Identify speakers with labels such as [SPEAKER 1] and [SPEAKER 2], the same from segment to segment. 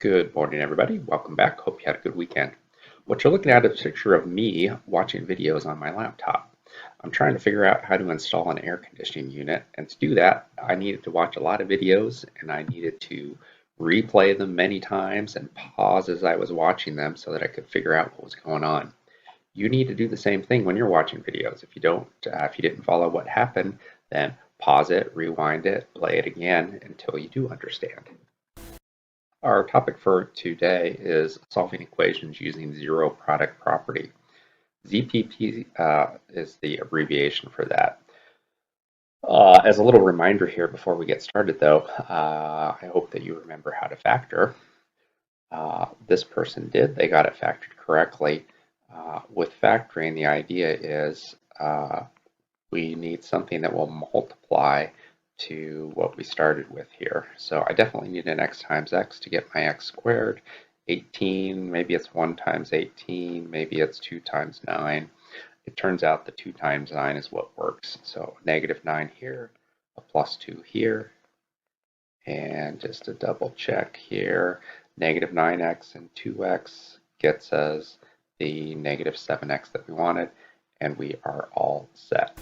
[SPEAKER 1] Good morning, everybody. Welcome back. Hope you had a good weekend. What you're looking at is a picture of me watching videos on my laptop. I'm trying to figure out how to install an air conditioning unit, and to do that, I needed to watch a lot of videos and I needed to replay them many times and pause as I was watching them so that I could figure out what was going on. You need to do the same thing when you're watching videos. If you didn't follow what happened, then pause it, rewind it, play it again until you do understand. Our topic for today is solving equations using zero product property. ZPP is the abbreviation for that. As a little reminder here before we get started though, I hope that you remember how to factor. This person did, they got it factored correctly. With factoring, the idea is we need something that will multiply to what we started with here. So I definitely need an x times x to get my x squared. 18, maybe it's 1 times 18, maybe it's 2 times 9. It turns out the 2 times 9 is what works. So negative 9 here, a plus 2 here, and just to double check here, negative 9x and 2x gets us the negative 7x that we wanted, and we are all set.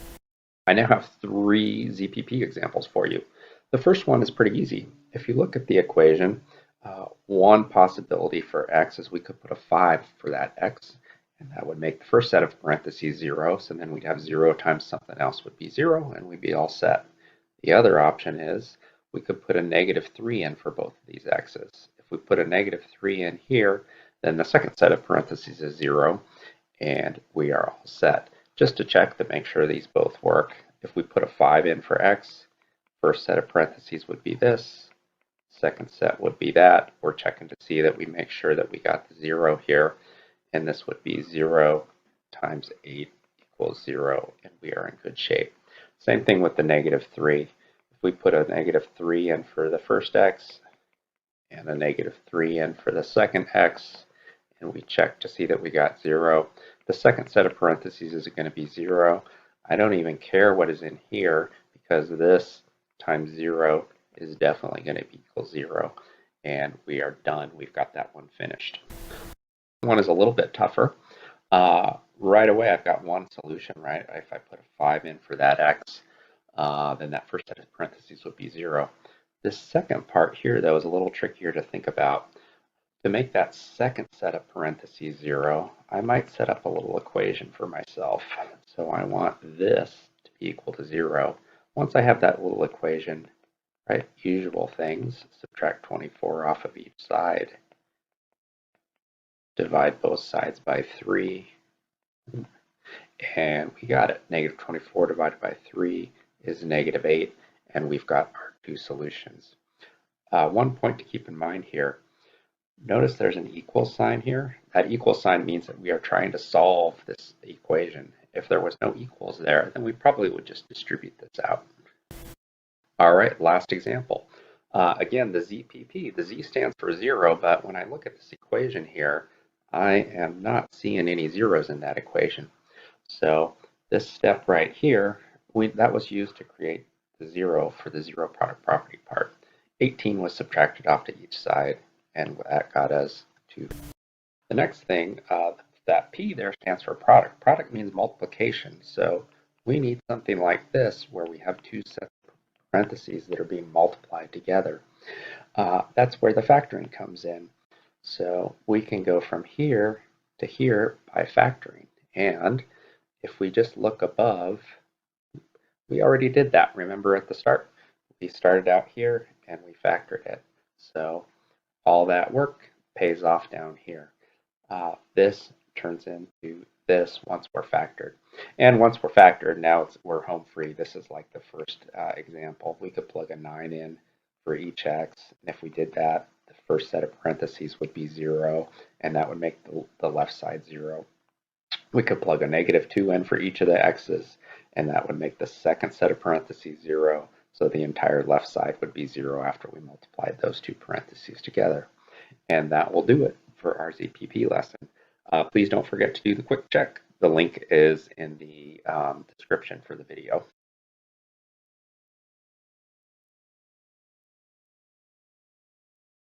[SPEAKER 1] I now have 3 ZPP examples for you. The first one is pretty easy. If you look at the equation, one possibility for x is we could put a 5 for that x, and that would make the first set of parentheses 0, so then we'd have 0 times something else would be 0, and we'd be all set. The other option is we could put a negative 3 in for both of these x's. If we put a negative 3 in here, then the second set of parentheses is 0, and we are all set. Just to check to make sure these both work, if we put a 5 in for x, first set of parentheses would be this, second set would be that. We're checking to see that we make sure that we got the 0 here, and this would be 0 times 8 equals 0, and we are in good shape. Same thing with the negative 3. If we put a negative 3 in for the first x, and a negative 3 in for the second x, and we check to see that we got 0, the second set of parentheses is going to be 0. I don't even care what is in here because this times 0 is definitely going to equal 0. And we are done. We've got that one finished. One is a little bit tougher. Right away, I've got one solution, right? If I put a 5 in for that x, then that first set of parentheses would be 0. This second part here, though, is a little trickier to think about. To make that second set of parentheses 0, I might set up a little equation for myself. So I want this to be equal to 0. Once I have that little equation, right, usual things, subtract 24 off of each side, divide both sides by 3, and we got it. Negative 24 divided by 3 is negative 8, and we've got our two solutions. One point to keep in mind here, notice there's an equal sign here. That equal sign means that we are trying to solve this equation. If there was no equals there, then we probably would just distribute this out. All right, last example. Again, the ZPP, the Z stands for 0, but when I look at this equation here, I am not seeing any zeros in that equation. So this step right here, that was used to create the 0 for the zero product property part. 18 was subtracted off to each side, and that got us 2. The next thing, that P there stands for product. Product means multiplication, so we need something like this where we have 2 sets of parentheses that are being multiplied together. That's where the factoring comes in. So we can go from here to here by factoring. And if we just look above, we already did that. Remember at the start, we started out here and we factored it. So all that work pays off down here. This turns into this once we're factored. And once we're factored, now we're home free. This is like the first example. We could plug a 9 in for each x. And if we did that, the first set of parentheses would be 0, and that would make the left side 0. We could plug a negative 2 in for each of the x's, and that would make the second set of parentheses 0. So the entire left side would be 0 after we multiplied those two parentheses together. And that will do it for our ZPP lesson. Please don't forget to do the quick check. The link is in the description for the video.